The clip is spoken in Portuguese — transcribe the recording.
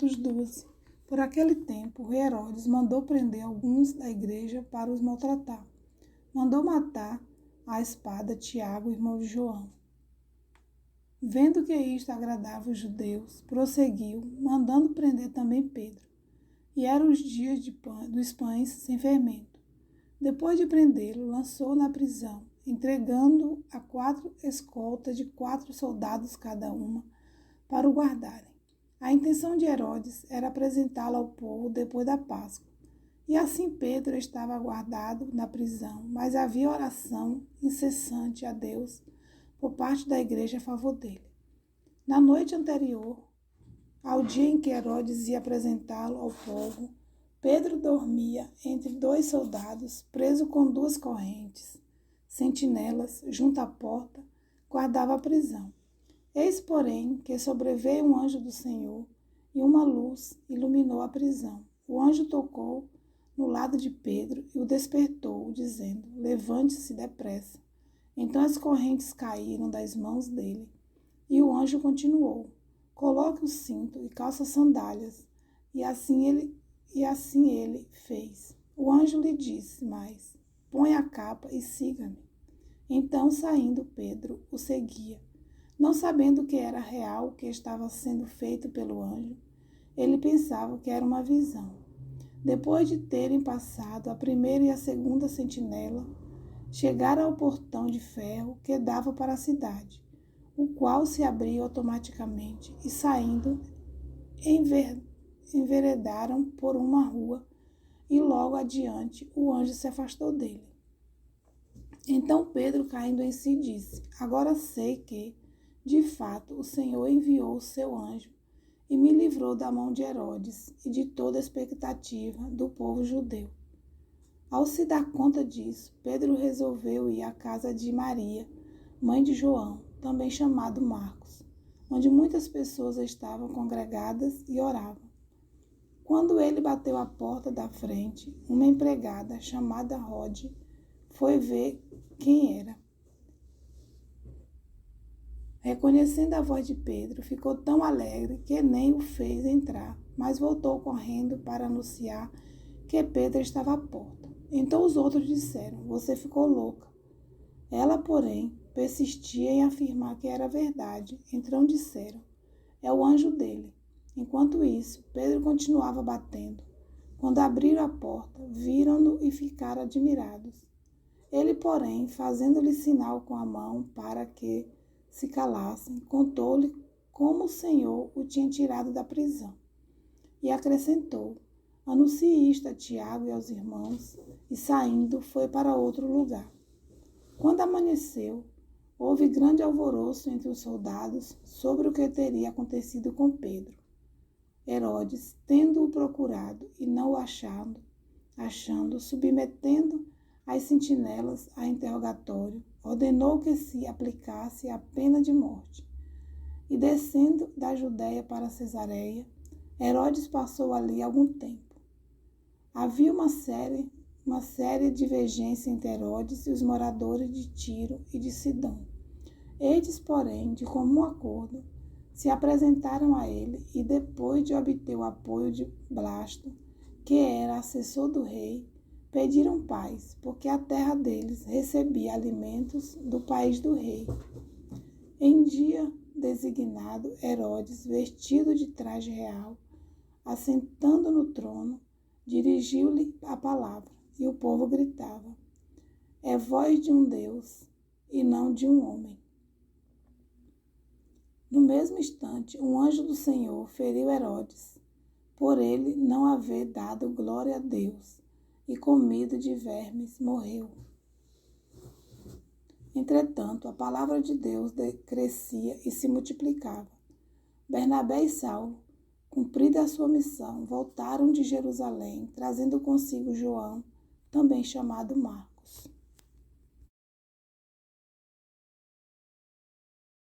Atos 12. Por aquele tempo, o rei Herodes mandou prender alguns da igreja para os maltratar. Mandou matar à espada Tiago, irmão de João. Vendo que isto agradava os judeus, prosseguiu, mandando prender também Pedro. E eram os dias dos pães sem fermento. Depois de prendê-lo, lançou na prisão, entregando-o a 4 escoltas de 4 soldados cada uma, para o guardarem. A intenção de Herodes era apresentá-lo ao povo depois da Páscoa. E assim Pedro estava guardado na prisão, mas havia oração incessante a Deus por parte da igreja a favor dele. Na noite anterior ao dia em que Herodes ia apresentá-lo ao povo, Pedro dormia entre 2 soldados, preso com 2 correntes. Sentinelas, junto à porta, guardava a prisão. Eis, porém, que sobreveio um anjo do Senhor, e uma luz iluminou a prisão. O anjo tocou no lado de Pedro e o despertou, dizendo: levante-se depressa. Então as correntes caíram das mãos dele, e o anjo continuou: coloque o cinto e calça sandálias. E assim ele fez. O anjo lhe disse mais: põe a capa e siga-me. Então, saindo, Pedro o seguia. Não sabendo que era real o que estava sendo feito pelo anjo, ele pensava que era uma visão. Depois de terem passado a primeira e a segunda sentinela, chegaram ao portão de ferro que dava para a cidade, o qual se abriu automaticamente e, saindo, enveredaram por uma rua e logo adiante o anjo se afastou dele. Então Pedro, caindo em si, disse: agora sei que, de fato, o Senhor enviou o seu anjo e me livrou da mão de Herodes e de toda a expectativa do povo judeu. Ao se dar conta disso, Pedro resolveu ir à casa de Maria, mãe de João, também chamado Marcos, onde muitas pessoas estavam congregadas e oravam. Quando ele bateu à porta da frente, uma empregada chamada Rode foi ver quem era. Reconhecendo a voz de Pedro, ficou tão alegre que nem o fez entrar, mas voltou correndo para anunciar que Pedro estava à porta. Então os outros disseram: você ficou louca. Ela, porém, persistia em afirmar que era verdade. Então disseram: é o anjo dele. Enquanto isso, Pedro continuava batendo. Quando abriram a porta, viram-no e ficaram admirados. Ele, porém, fazendo-lhe sinal com a mão para que se calassem, contou-lhe como o Senhor o tinha tirado da prisão. E acrescentou: anuncie isto a Tiago e aos irmãos, e saindo foi para outro lugar. Quando amanheceu, houve grande alvoroço entre os soldados sobre o que teria acontecido com Pedro. Herodes, tendo-o procurado e não o achando, submetendo as sentinelas a interrogatório, ordenou que se aplicasse a pena de morte. E descendo da Judéia para Cesareia, Herodes passou ali algum tempo. Havia uma séria divergência entre Herodes e os moradores de Tiro e de Sidom. Estes, porém, de comum acordo, se apresentaram a ele e, depois de obter o apoio de Blasto, que era assessor do rei, pediram paz, porque a terra deles recebia alimentos do país do rei. Em dia designado, Herodes, vestido de traje real, assentando no trono, dirigiu-lhe a palavra, e o povo gritava: é voz de um Deus e não de um homem. No mesmo instante, um anjo do Senhor feriu Herodes, por ele não haver dado glória a Deus, e com medo de vermes morreu. Entretanto, a palavra de Deus crescia e se multiplicava. Bernabé e Saulo, cumprida a sua missão, voltaram de Jerusalém, trazendo consigo João, também chamado Marcos.